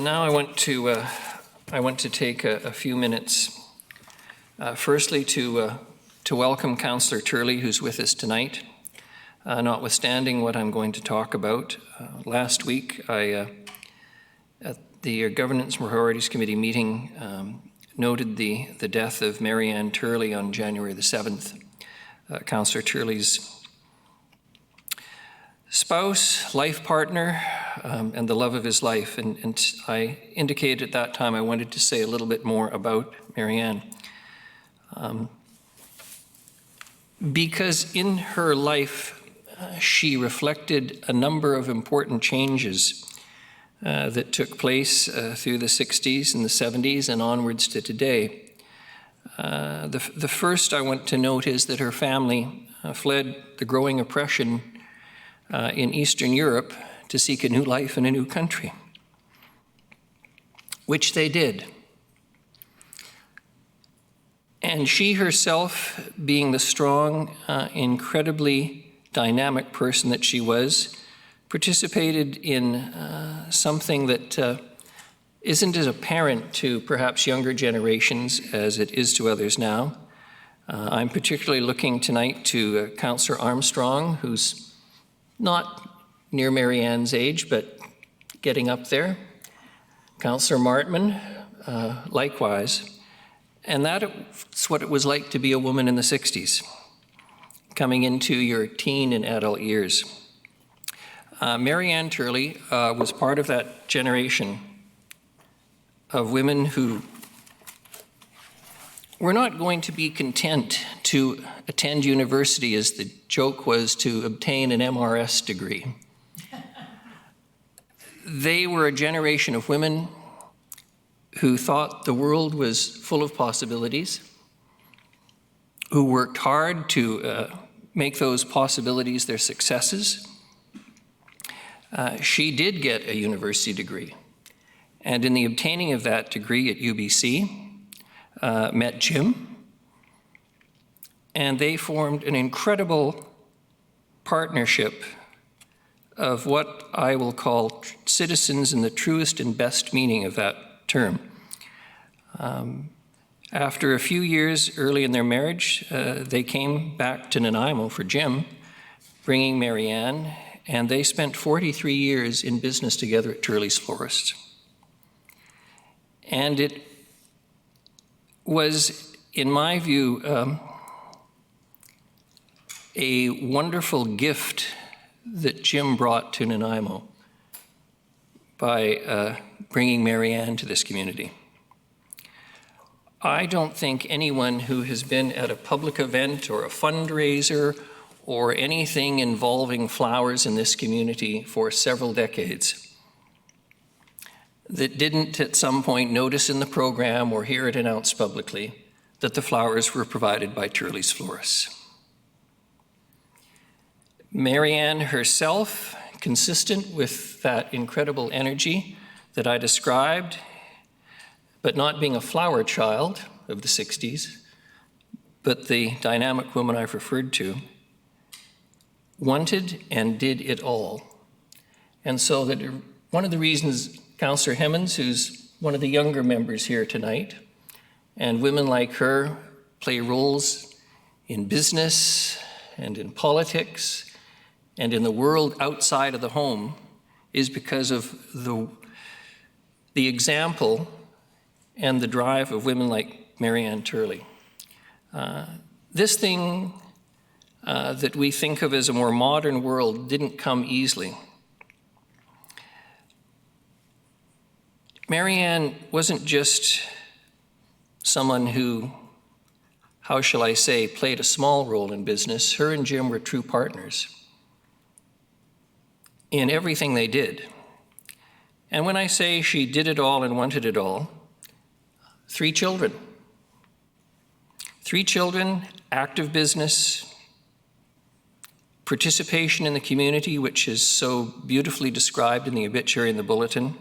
Now I want to take a few minutes, firstly to welcome Councillor Turley, who's with us tonight. Notwithstanding what I'm going to talk about, last week at the Governance Priorities Committee meeting noted the death of Marianne Turley on January the 7th. Councillor Turley's spouse, life partner, and the love of his life. And I indicated at that time I wanted to say a little bit more about Marianne. Because in her life, she reflected a number of important changes that took place through the 60s and the 70s and onwards to today. The first I want to note is that her family fled the growing oppression in Eastern Europe to seek a new life in a new country, which they did. And she herself, being the strong, incredibly dynamic person that she was, participated in something that isn't as apparent to perhaps younger generations as it is to others now. I'm particularly looking tonight to Councillor Armstrong, who's not near Marianne's age, but getting up there. Councillor Martman, likewise. And that's what it was like to be a woman in the 60s, coming into your teen and adult years. Marianne Turley was part of that generation of women who were not going to be content to attend university, as the joke was to obtain an MRS degree. They were a generation of women who thought the world was full of possibilities, who worked hard to make those possibilities their successes. She did get a university degree, and in the obtaining of that degree at UBC, met Jim, and they formed an incredible partnership of what I will call citizens in the truest and best meaning of that term. After a few years early in their marriage, they came back to Nanaimo for Jim, bringing Marianne, and they spent 43 years in business together at Turley's Florist. And it was, in my view, a wonderful gift that Jim brought to Nanaimo by bringing Marianne to this community. I don't think anyone who has been at a public event or a fundraiser or anything involving flowers in this community for several decades that didn't at some point notice in the program or hear it announced publicly that the flowers were provided by Turley's Florists. Marianne herself, consistent with that incredible energy that I described, but not being a flower child of the 60s, but the dynamic woman I've referred to, wanted and did it all. And so that one of the reasons Councillor Hemmons, who's one of the younger members here tonight, and women like her play roles in business and in politics and in the world outside of the home, is because of the example and the drive of women like Marianne Turley. This thing that we think of as a more modern world didn't come easily. Marianne wasn't just someone who, how shall I say, played a small role in business. Her and Jim were true partners in everything they did. And when I say she did it all and wanted it all, 3 children. 3 children, active business, participation in the community, which is so beautifully described in the obituary in the bulletin,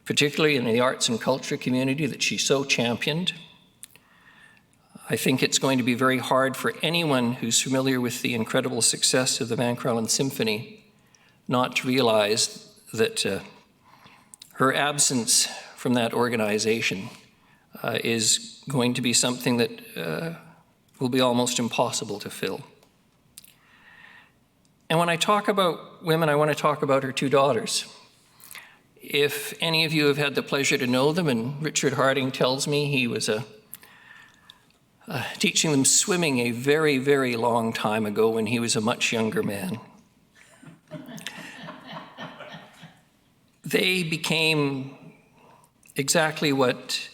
particularly in the arts and culture community that she so championed. I think it's going to be very hard for anyone who's familiar with the incredible success of the Van Crellen Symphony not to realize that her absence from that organization is going to be something that will be almost impossible to fill. And when I talk about women, I want to talk about her two daughters. If any of you have had the pleasure to know them, and Richard Harding tells me he was teaching them swimming a very, very long time ago when he was a much younger man. They became exactly what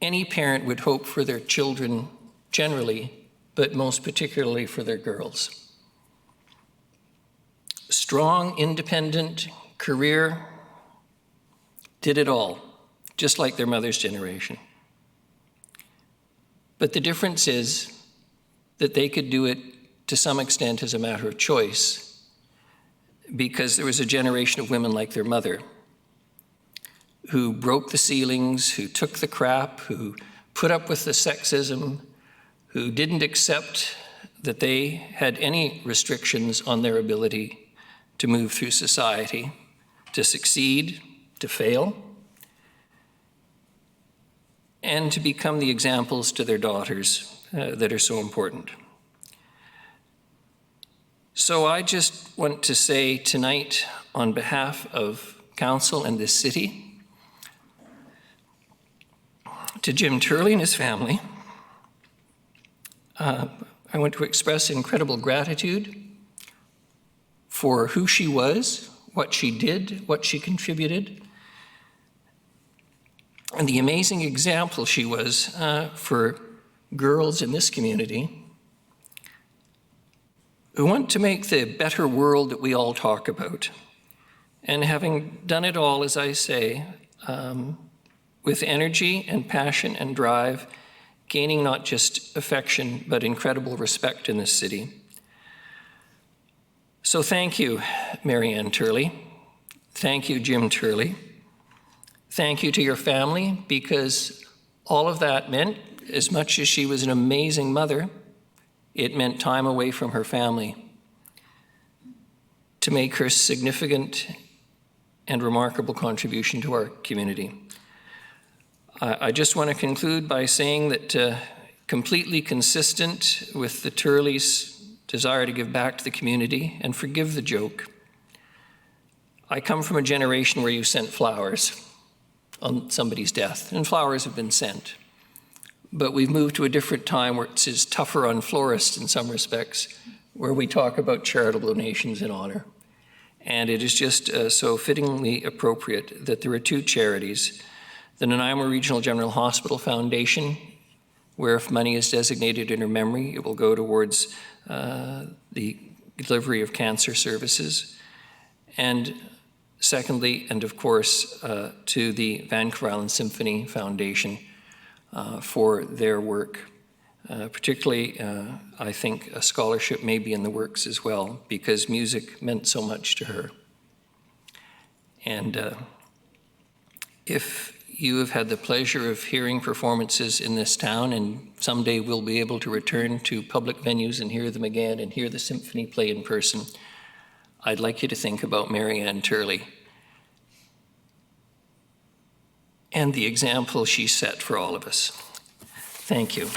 any parent would hope for their children generally, but most particularly for their girls. Strong, independent, career, did it all, just like their mother's generation. But the difference is that they could do it to some extent as a matter of choice, because there was a generation of women like their mother who broke the ceilings, who took the crap, who put up with the sexism, who didn't accept that they had any restrictions on their ability to move through society, to succeed, to fail, and to become the examples to their daughters that are so important. So I just want to say tonight, on behalf of Council and this city, to Jim Turley and his family, I want to express incredible gratitude for who she was, what she did, what she contributed, and the amazing example she was for girls in this community who want to make the better world that we all talk about. And having done it all, as I say, with energy and passion and drive, gaining not just affection, but incredible respect in this city. So thank you, Marianne Turley. Thank you, Jim Turley. Thank you to your family, because all of that meant, as much as she was an amazing mother, it meant time away from her family to make her significant and remarkable contribution to our community. I just want to conclude by saying that completely consistent with the Turleys' desire to give back to the community, and forgive the joke, I come from a generation where you sent flowers on somebody's death, and flowers have been sent. But we've moved to a different time where it's tougher on florists in some respects, where we talk about charitable donations in honor. And it is just so fittingly appropriate that there are two charities, the Nanaimo Regional General Hospital Foundation, where if money is designated in her memory, it will go towards the delivery of cancer services. And secondly, and of course, to the Vancouver Island Symphony Foundation for their work. Particularly, I think a scholarship may be in the works as well, because music meant so much to her. And if you have had the pleasure of hearing performances in this town, and someday we'll be able to return to public venues and hear them again and hear the symphony play in person, I'd like you to think about Marianne Turley and the example she set for all of us. Thank you.